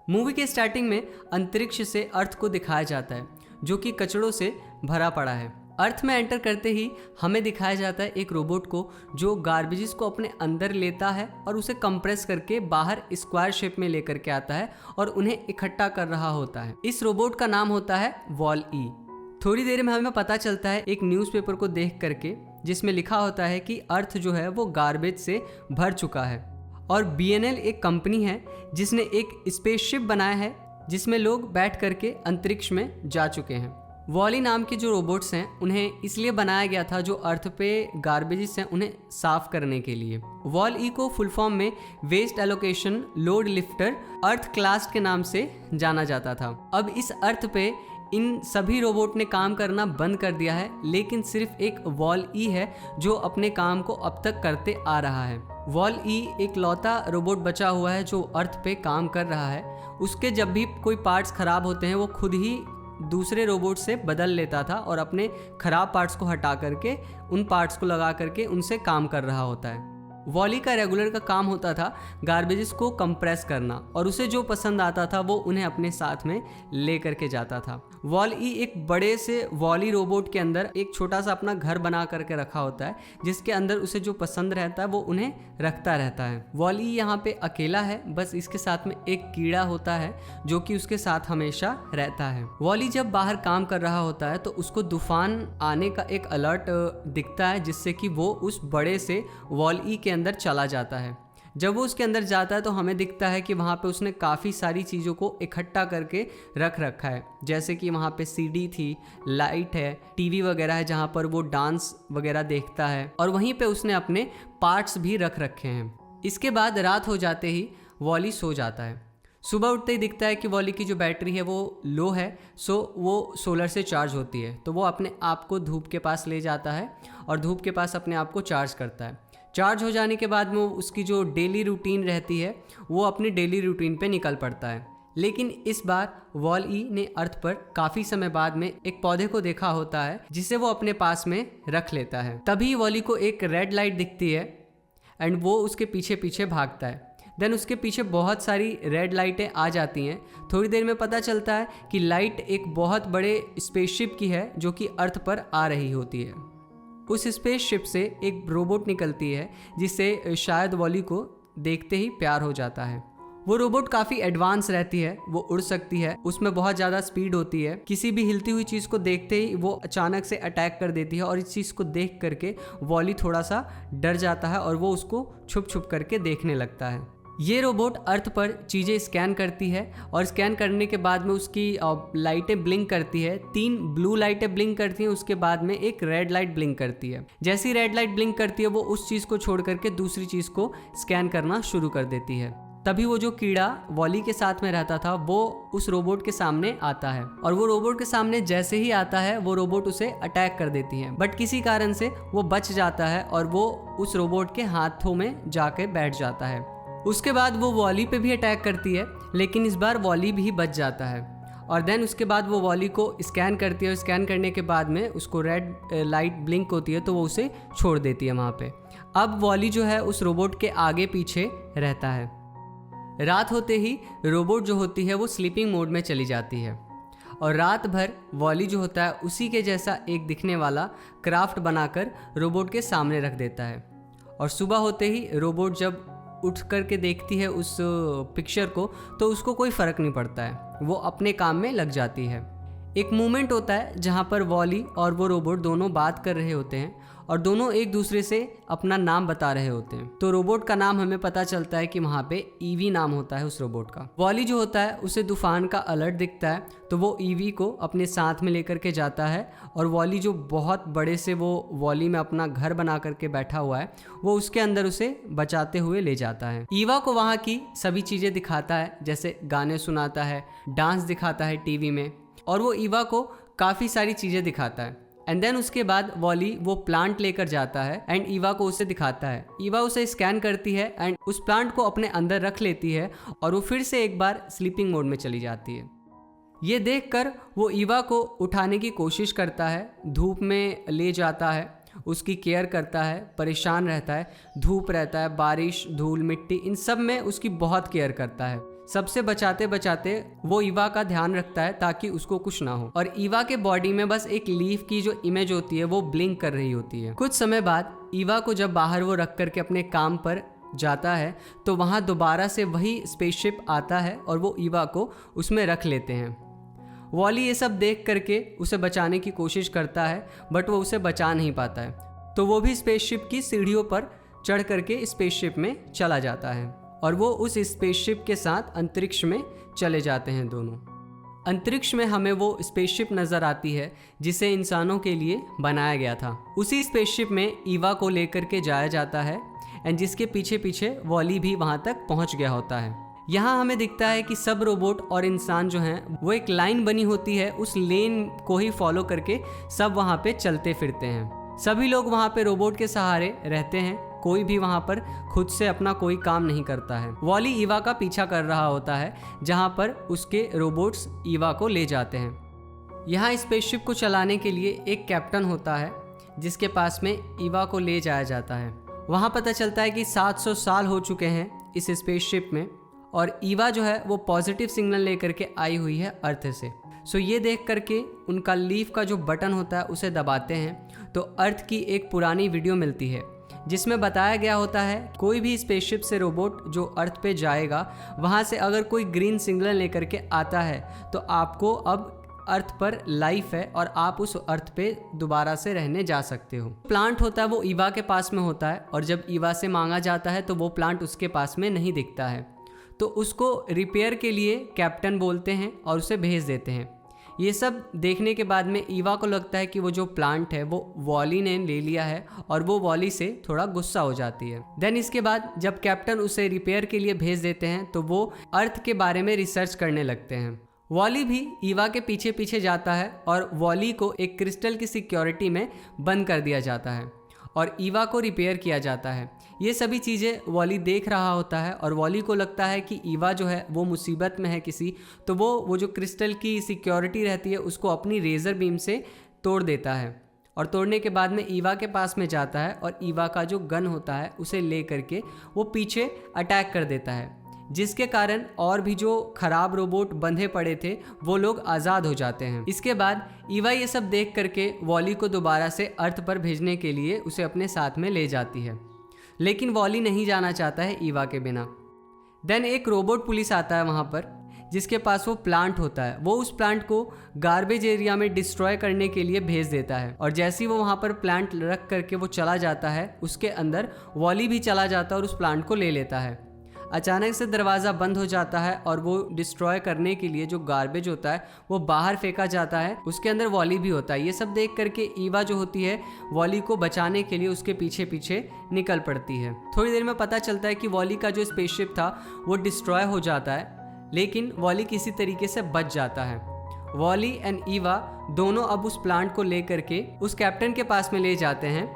Movie के starting में अंतरिक्ष से अर्थ को दिखाया जाता है जो कि कचड़ों से भरा पड़ा है। अर्थ में एंटर करते ही हमें दिखाया जाता है एक रोबोट को जो गार्बेजेस को अपने अंदर लेता है और उसे कंप्रेस करके बाहर स्क्वायर शेप में लेकर के आता है और उन्हें इकट्ठा कर रहा होता है। इस रोबोट का नाम होता है वॉल-ई। थोड़ी देर में हमें पता चलता है एक न्यूज़पेपर को देख करके जिसमें लिखा होता है कि अर्थ जो है वो गार्बेज से भर चुका है और BNL एक कंपनी है जिसने एक स्पेसशिप बनाया है जिसमें लोग बैठ करके अंतरिक्ष में जा चुके हैं। वॉली नाम के जो रोबोट्स हैं उन्हें इसलिए बनाया गया था जो अर्थ पे गार्बेजेस हैं उन्हें साफ करने के लिए। वॉल-ई को फुल फॉर्म में वेस्ट एलोकेशन लोड लिफ्टर अर्थ क्लास के नाम से जाना जाता था। अब इस अर्थ पे इन सभी रोबोट ने काम करना बंद कर दिया है, लेकिन सिर्फ एक वॉल-ई है जो अपने काम को अब तक करते आ रहा है। वॉल-ई एक लौता रोबोट बचा हुआ है जो अर्थ पे काम कर रहा है। उसके जब भी कोई पार्ट्स खराब होते हैं वो खुद ही दूसरे रोबोट से बदल लेता था और अपने खराब पार्ट्स को हटा करके उन पार्ट्स को लगा करके उनसे काम कर रहा होता है। वॉली का रेगुलर का काम होता था गार्बेजेस को कंप्रेस करना और उसे जो पसंद आता था वो उन्हें अपने साथ में ले करके जाता था। वॉल-ई एक बड़े से वॉली रोबोट के अंदर एक छोटा सा अपना घर बना करके रखा होता है जिसके अंदर उसे जो पसंद रहता है वो उन्हें रखता रहता है। वॉल-ई यहाँ पे अकेला है, बस इसके साथ में एक कीड़ा होता है जो कि उसके साथ हमेशा रहता है। वॉली जब बाहर काम कर रहा होता है तो उसको तूफान आने का एक अलर्ट दिखता है जिससे कि वो उस बड़े से वॉल-ई के अंदर चला जाता है। जब वो उसके अंदर जाता है तो हमें दिखता है कि वहाँ पे उसने काफ़ी सारी चीज़ों को इकट्ठा करके रख रखा है, जैसे कि वहाँ पे CD थी, लाइट है, TV वगैरह है जहाँ पर वो डांस वगैरह देखता है और वहीं पे उसने अपने पार्ट्स भी रख रखे हैं। इसके बाद रात हो जाते ही वॉली सो जाता है। सुबह उठते ही दिखता है कि वॉली की जो बैटरी है वो लो है, सो वो सोलर से चार्ज होती है। तो वो अपने आप को धूप के पास ले जाता है और धूप के पास अपने आप को चार्ज करता है। चार्ज हो जाने के बाद में उसकी जो डेली रूटीन रहती है वो अपनी डेली रूटीन पे निकल पड़ता है। लेकिन इस बार वॉल-ई ने अर्थ पर काफ़ी समय बाद में एक पौधे को देखा होता है जिसे वो अपने पास में रख लेता है। तभी वॉली को एक रेड लाइट दिखती है एंड वो उसके पीछे पीछे भागता है। देन उसके पीछे बहुत सारी रेड लाइटें आ जाती हैं। थोड़ी देर में पता चलता है कि लाइट एक बहुत बड़े स्पेसशिप की है जो कि अर्थ पर आ रही होती है। उस स्पेसशिप से एक रोबोट निकलती है जिससे शायद वॉली को देखते ही प्यार हो जाता है। वो रोबोट काफ़ी एडवांस रहती है, वो उड़ सकती है, उसमें बहुत ज़्यादा स्पीड होती है। किसी भी हिलती हुई चीज़ को देखते ही वो अचानक से अटैक कर देती है और इस चीज़ को देख करके वॉली थोड़ा सा डर जाता है और वो उसको छुप छुप करके देखने लगता है। ये रोबोट अर्थ पर चीज़ें स्कैन करती है और स्कैन करने के बाद में उसकी लाइटें ब्लिंक करती है। 3 ब्लू लाइटें ब्लिंक करती हैं, उसके बाद में एक रेड लाइट ब्लिंक करती है। जैसी रेड लाइट ब्लिंक करती है वो उस चीज़ को छोड़ करके दूसरी चीज़ को स्कैन करना शुरू कर देती है। तभी वो जो कीड़ा वॉली के साथ में रहता था वो उस रोबोट के सामने आता है और वो रोबोट के सामने जैसे ही आता है वो रोबोट उसे अटैक कर देती है, बट किसी कारण से वो बच जाता है और वो उस रोबोट के हाथों में जाके बैठ जाता है। उसके बाद वो वॉली पे भी अटैक करती है, लेकिन इस बार वॉली भी बच जाता है और देन उसके बाद वो वॉली को स्कैन करती है और स्कैन करने के बाद में उसको रेड लाइट ब्लिंक होती है तो वो उसे छोड़ देती है वहाँ पे। अब वॉली जो है उस रोबोट के आगे पीछे रहता है। रात होते ही रोबोट जो होती है वो स्लीपिंग मोड में चली जाती है और रात भर वॉली जो होता है उसी के जैसा एक दिखने वाला क्राफ्ट बनाकर रोबोट के सामने रख देता है और सुबह होते ही रोबोट जब उठ करके देखती है उस पिक्चर को तो उसको कोई फ़र्क नहीं पड़ता है, वो अपने काम में लग जाती है। एक मोमेंट होता है जहाँ पर वॉली और वो रोबोट दोनों बात कर रहे होते हैं और दोनों एक दूसरे से अपना नाम बता रहे होते हैं। तो रोबोट का नाम हमें पता चलता है कि वहाँ पे ईवी नाम होता है उस रोबोट का। वॉली जो होता है उसे तूफान का अलर्ट दिखता है तो वो ईवी को अपने साथ में लेकर के जाता है और वॉली जो बहुत बड़े से वो वॉली में अपना घर बना करके बैठा हुआ है वो उसके अंदर उसे बचाते हुए ले जाता है। ईवा को वहाँ की सभी चीज़ें दिखाता है, जैसे गाने सुनाता है, डांस दिखाता है टीवी में और वो ईवा को काफ़ी सारी चीज़ें दिखाता है। एंड देन उसके बाद वॉली वो प्लांट लेकर जाता है एंड ईवा को उसे दिखाता है। ईवा उसे स्कैन करती है एंड उस प्लांट को अपने अंदर रख लेती है और वो फिर से एक बार स्लीपिंग मोड में चली जाती है। ये देखकर वो ईवा को उठाने की कोशिश करता है, धूप में ले जाता है, उसकी केयर करता है, परेशान रहता है, धूप रहता है, बारिश, धूल, मिट्टी, इन सब में उसकी बहुत केयर करता है। सबसे बचाते बचाते वो ईवा का ध्यान रखता है ताकि उसको कुछ ना हो, और ईवा के बॉडी में बस एक लीफ की जो इमेज होती है वो ब्लिंक कर रही होती है। कुछ समय बाद ईवा को जब बाहर वो रख करके अपने काम पर जाता है तो वहाँ दोबारा से वही स्पेसशिप आता है और वो ईवा को उसमें रख लेते हैं। वॉली ये सब देख करके उसे बचाने की कोशिश करता है, बट वो उसे बचा नहीं पाता है, तो वो भी स्पेसशिप की सीढ़ियों पर चढ़ करके स्पेसशिप में चला जाता है और वो उस स्पेसशिप के साथ अंतरिक्ष में चले जाते हैं दोनों। अंतरिक्ष में हमें वो स्पेसशिप नज़र आती है जिसे इंसानों के लिए बनाया गया था। उसी स्पेसशिप में ईवा को लेकर के जाया जाता है एंड जिसके पीछे पीछे वॉली भी वहाँ तक पहुँच गया होता है। यहाँ हमें दिखता है कि सब रोबोट और इंसान जो हैं वो एक लाइन बनी होती है, उस लेन को ही फॉलो करके सब वहाँ पे चलते फिरते हैं। सभी लोग वहाँ पे रोबोट के सहारे रहते हैं, कोई भी वहाँ पर खुद से अपना कोई काम नहीं करता है। वॉली ईवा का पीछा कर रहा होता है जहाँ पर उसके रोबोट्स ईवा को ले जाते हैं। यहाँ स्पेसशिप को चलाने के लिए एक कैप्टन होता है जिसके पास में ईवा को ले जाया जाता है। वहाँ पता चलता है कि 700 साल हो चुके हैं इस स्पेसशिप में और ईवा जो है वो पॉजिटिव सिग्नल लेकर के आई हुई है अर्थ से। सो ये देख करके उनका लीफ का जो बटन होता है उसे दबाते हैं तो अर्थ की एक पुरानी वीडियो मिलती है जिसमें बताया गया होता है कोई भी स्पेसशिप से रोबोट जो अर्थ पे जाएगा वहाँ से अगर कोई ग्रीन सिग्नल लेकर के आता है तो आपको अब अर्थ पर लाइफ है और आप उस अर्थ पे दोबारा से रहने जा सकते हो। प्लांट होता है वो ईवा के पास में होता है और जब ईवा से मांगा जाता है तो वो प्लांट उसके पास में नहीं दिखता है, तो उसको रिपेयर के लिए कैप्टन बोलते हैं और उसे भेज देते हैं। ये सब देखने के बाद में ईवा को लगता है कि वो जो प्लांट है वो वॉली ने ले लिया है और वो वॉली से थोड़ा गुस्सा हो जाती है। देन इसके बाद जब कैप्टन उसे रिपेयर के लिए भेज देते हैं तो वो अर्थ के बारे में रिसर्च करने लगते हैं। वॉली भी ईवा के पीछे पीछे जाता है और वॉली को एक क्रिस्टल की सिक्योरिटी में बंद कर दिया जाता है और ईवा को रिपेयर किया जाता है। ये सभी चीज़ें वॉली देख रहा होता है और वॉली को लगता है कि ईवा जो है वो मुसीबत में है किसी, तो वो जो क्रिस्टल की सिक्योरिटी रहती है उसको अपनी रेज़र बीम से तोड़ देता है और तोड़ने के बाद में ईवा के पास में जाता है और ईवा का जो गन होता है उसे ले करके वो पीछे अटैक कर देता है, जिसके कारण और भी जो खराब रोबोट बंधे पड़े थे वो लोग आज़ाद हो जाते हैं। इसके बाद ईवा ये सब देख करके वॉली को दोबारा से अर्थ पर भेजने के लिए उसे अपने साथ में ले जाती है, लेकिन वॉली नहीं जाना चाहता है ईवा के बिना। देन एक रोबोट पुलिस आता है वहाँ पर जिसके पास वो प्लांट होता है। वो उस प्लांट को गार्बेज एरिया में डिस्ट्रॉय करने के लिए भेज देता है और जैसे ही वो वहाँ पर प्लांट रख करके वो चला जाता है उसके अंदर वॉली भी चला जाता है और उस प्लांट को ले लेता है। अचानक से दरवाज़ा बंद हो जाता है और वो डिस्ट्रॉय करने के लिए जो गार्बेज होता है वो बाहर फेंका जाता है, उसके अंदर वॉली भी होता है। ये सब देख करके ईवा जो होती है वॉली को बचाने के लिए उसके पीछे पीछे निकल पड़ती है। थोड़ी देर में पता चलता है कि वॉली का जो स्पेसशिप था वो डिस्ट्रॉय हो जाता है, लेकिन वॉली किसी तरीके से बच जाता है। वॉली एंड ईवा दोनों अब उस प्लांट को ले करके उस कैप्टन के पास में ले जाते हैं।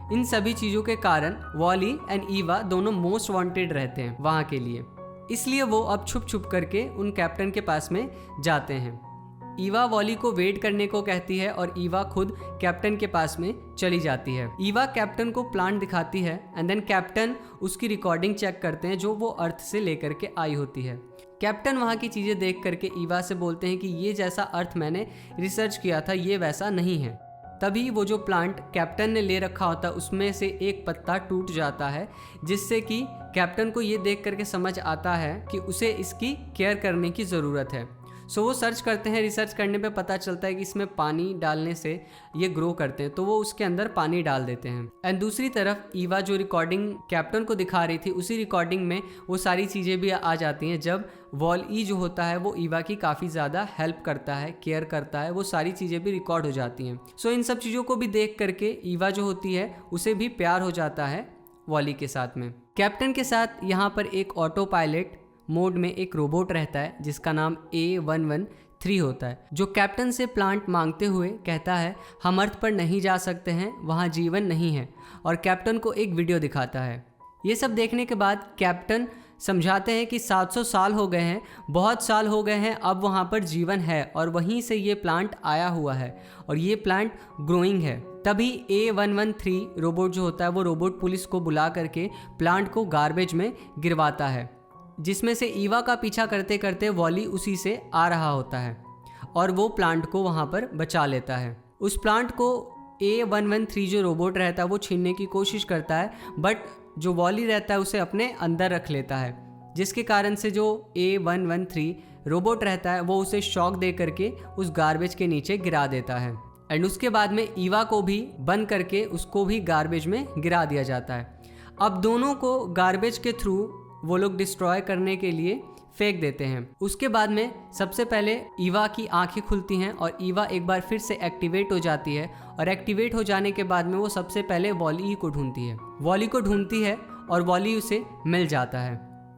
इन सभी चीज़ों के कारण वॉली एंड ईवा दोनों मोस्ट वांटेड रहते हैं वहाँ के लिए, इसलिए वो अब छुप छुप करके उन कैप्टन के पास में जाते हैं। ईवा वॉली को वेट करने को कहती है और ईवा खुद कैप्टन के पास में चली जाती है। ईवा कैप्टन को प्लांट दिखाती है एंड देन कैप्टन उसकी रिकॉर्डिंग चेक करते हैं जो वो अर्थ से लेकर के आई होती है। कैप्टन वहाँ की चीज़ें देख करके ईवा से बोलते हैं कि ये जैसा अर्थ मैंने रिसर्च किया था ये वैसा नहीं है। तभी वो जो प्लांट कैप्टन ने ले रखा होता है उसमें से एक पत्ता टूट जाता है, जिससे कि कैप्टन को ये देख करके समझ आता है कि उसे इसकी केयर करने की ज़रूरत है। सो वो सर्च करते हैं। रिसर्च करने पे पता चलता है कि इसमें पानी डालने से ये ग्रो करते हैं, तो वो उसके अंदर पानी डाल देते हैं। एंड दूसरी तरफ ईवा जो रिकॉर्डिंग कैप्टन को दिखा रही थी उसी रिकॉर्डिंग में वो सारी चीज़ें भी आ जाती हैं। जब वॉल-ई जो होता है वो ईवा की काफ़ी ज़्यादा हेल्प करता है, केयर करता है, वो सारी चीज़ें भी रिकॉर्ड हो जाती हैं। सो इन सब चीज़ों को भी देख करके ईवा जो होती है उसे भी प्यार हो जाता है वॉली के साथ में। कैप्टन के साथ यहाँ पर एक ऑटो पायलट मोड में एक रोबोट रहता है जिसका नाम A113 होता है, जो कैप्टन से प्लांट मांगते हुए कहता है हम अर्थ पर नहीं जा सकते हैं, वहाँ जीवन नहीं है, और कैप्टन को एक वीडियो दिखाता है। ये सब देखने के बाद कैप्टन समझाते हैं कि 700 साल हो गए हैं, बहुत साल हो गए हैं, अब वहाँ पर जीवन है और वहीं से ये प्लांट आया हुआ है और ये प्लांट ग्रोइंग है। तभी A113 रोबोट जो होता है वो रोबोट पुलिस को बुला करके प्लांट को गार्बेज में गिरवाता है। जिसमें से ईवा का पीछा करते करते वॉली उसी से आ रहा होता है और वो प्लांट को वहाँ पर बचा लेता है। उस प्लांट को A113 जो रोबोट रहता है वो छीनने की कोशिश करता है, बट जो वॉली रहता है उसे अपने अंदर रख लेता है, जिसके कारण से जो A113 रोबोट रहता है वो उसे शॉक दे करके उस गार्बेज के नीचे गिरा देता है। एंड उसके बाद में ईवा को भी बंद करके उसको भी गार्बेज में गिरा दिया जाता है। अब दोनों को गार्बेज के थ्रू वो लोग डिस्ट्रॉय करने के लिए फेंक देते हैं। उसके बाद में सबसे पहले ईवा की आंखें खुलती हैं और ईवा एक बार फिर से एक्टिवेट हो जाती है, और एक्टिवेट हो जाने के बाद में वो सबसे पहले वॉली को ढूंढती है और वॉली उसे मिल जाता है।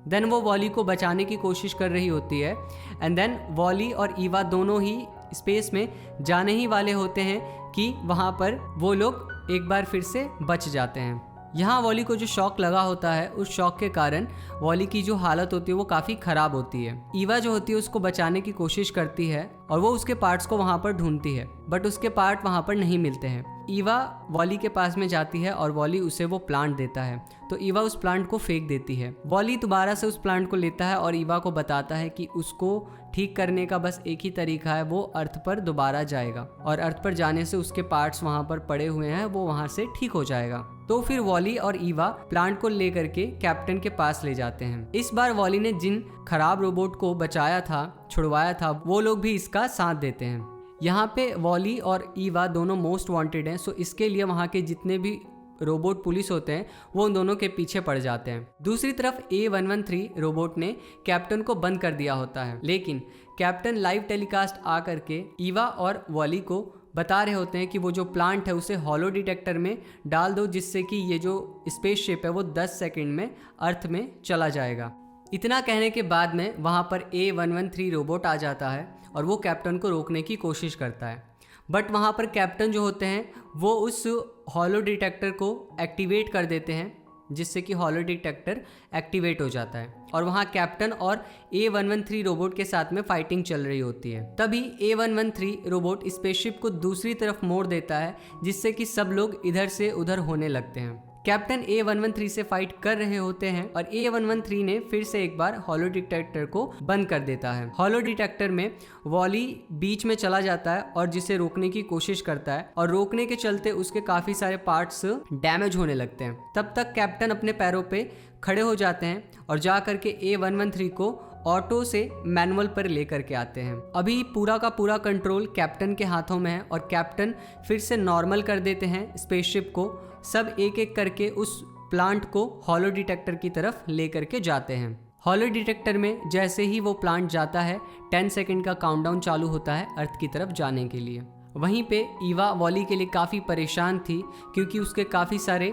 देन वो वॉली को बचाने की कोशिश कर रही होती है, एंड देन वॉली और ईवा दोनों ही स्पेस में जाने ही वाले होते हैं कि वहाँ पर वो लोग एक बार फिर से बच जाते हैं। यहाँ वॉली को जो शॉक लगा होता है, उस शॉक के कारण वॉली की जो हालत होती है वो काफ़ी ख़राब होती है। ईवा जो होती है उसको बचाने की कोशिश करती है और वो उसके पार्ट्स को वहाँ पर ढूंढती है, बट उसके पार्ट वहाँ पर नहीं मिलते हैं। ईवा वॉली के पास में जाती है और वॉली उसे वो प्लांट देता है, तो ईवा उस प्लांट को फेंक देती है। वॉली दोबारा से उस प्लांट को लेता है और ईवा को बताता है कि उसको ठीक करने का बस एक ही तरीका है, वो अर्थ पर दोबारा जाएगा और अर्थ पर जाने से उसके पार्ट्स वहाँ पर पड़े हुए हैं वो वहाँ से ठीक हो जाएगा। तो फिर वॉली और ईवा प्लांट को लेकर के कैप्टन के पास ले जाते हैं। इस बार वॉली ने जिन खराब रोबोट को बचाया था, छुड़वाया था, वो लोग भी इसका साथ देते हैं। यहाँ पे वॉली और ईवा दोनों मोस्ट वांटेड हैं, सो इसके लिए वहाँ के जितने भी रोबोट पुलिस होते हैं वो उन दोनों के पीछे पड़ जाते हैं। दूसरी तरफ A113 रोबोट ने कैप्टन को बंद कर दिया होता है, लेकिन कैप्टन लाइव टेलीकास्ट आ करके ईवा और वॉली को बता रहे होते हैं कि वो जो प्लांट है उसे हॉलो डिटेक्टर में डाल दो, जिससे कि ये जो स्पेसशिप है वो 10 सेकंड में अर्थ में चला जाएगा। इतना कहने के बाद में वहाँ पर A113 रोबोट आ जाता है और वो कैप्टन को रोकने की कोशिश करता है, बट वहाँ पर कैप्टन जो होते हैं वो उस हॉलो डिटेक्टर को एक्टिवेट कर देते हैं, जिससे कि हॉलो डिटेक्टर एक्टिवेट हो जाता है और वहाँ कैप्टन और A113 रोबोट के साथ में फाइटिंग चल रही होती है। तभी A113 रोबोट स्पेसशिप को दूसरी तरफ मोड़ देता है, जिससे कि सब लोग इधर से उधर होने लगते हैं। कैप्टन A113 से फाइट कर रहे होते हैं और A113 ने फिर से एक बार हॉलो डिटेक्टर को बंद कर देता है। हॉलो डिटेक्टर में वॉली बीच में चला जाता है और जिसे रोकने की कोशिश करता है, और रोकने के चलते उसके काफी सारे पार्ट्स डैमेज होने लगते हैं। तब तक कैप्टन अपने पैरों पे खड़े हो जाते हैं और जा करके A113 को ऑटो से मैनुअल पर लेकर के आते हैं। अभी पूरा का पूरा कंट्रोल कैप्टन के हाथों में है और कैप्टन फिर से नॉर्मल कर देते हैं स्पेसशिप को। सब एक एक करके उस प्लांट को हॉलो डिटेक्टर की तरफ लेकर के जाते हैं। हॉलो डिटेक्टर में जैसे ही वो प्लांट जाता है 10 सेकंड का काउंटडाउन चालू होता है अर्थ की तरफ जाने के लिए। वहीं पे ईवा वॉली के लिए काफ़ी परेशान थी, क्योंकि उसके काफ़ी सारे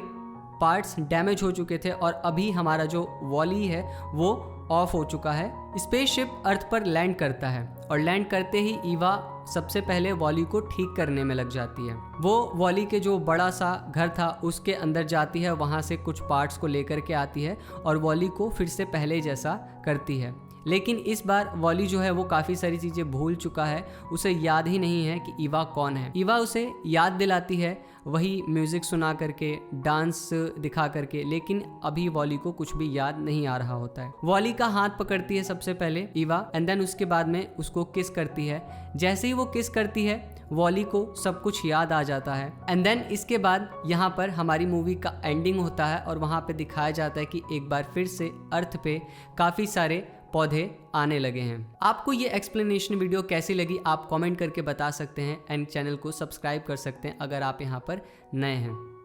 पार्ट्स डैमेज हो चुके थे और अभी हमारा जो वॉली है वो ऑफ हो चुका है। स्पेसशिप अर्थ पर लैंड करता है और लैंड करते ही ईवा सबसे पहले वॉली को ठीक करने में लग जाती है। वो वॉली के जो बड़ा सा घर था उसके अंदर जाती है, वहाँ से कुछ पार्ट्स को लेकर के आती है और वॉली को फिर से पहले जैसा करती है। लेकिन इस बार वॉली जो है वो काफ़ी सारी चीज़ें भूल चुका है, उसे याद ही नहीं है कि ईवा कौन है। ईवा उसे याद दिलाती है वही म्यूज़िक सुना करके, डांस दिखा करके, लेकिन अभी वॉली को कुछ भी याद नहीं आ रहा होता है। वॉली का हाथ पकड़ती है सबसे पहले ईवा, एंड देन उसके बाद में उसको किस करती है। जैसे ही वो किस करती है वॉली को सब कुछ याद आ जाता है, एंड देन इसके बाद यहाँ पर हमारी मूवी का एंडिंग होता है और वहाँ पे दिखाया जाता है कि एक बार फिर से अर्थ पे काफ़ी सारे पौधे आने लगे हैं। आपको ये एक्सप्लेनेशन वीडियो कैसी लगी आप कमेंट करके बता सकते हैं, एंड चैनल को सब्सक्राइब कर सकते हैं अगर आप यहाँ पर नए हैं।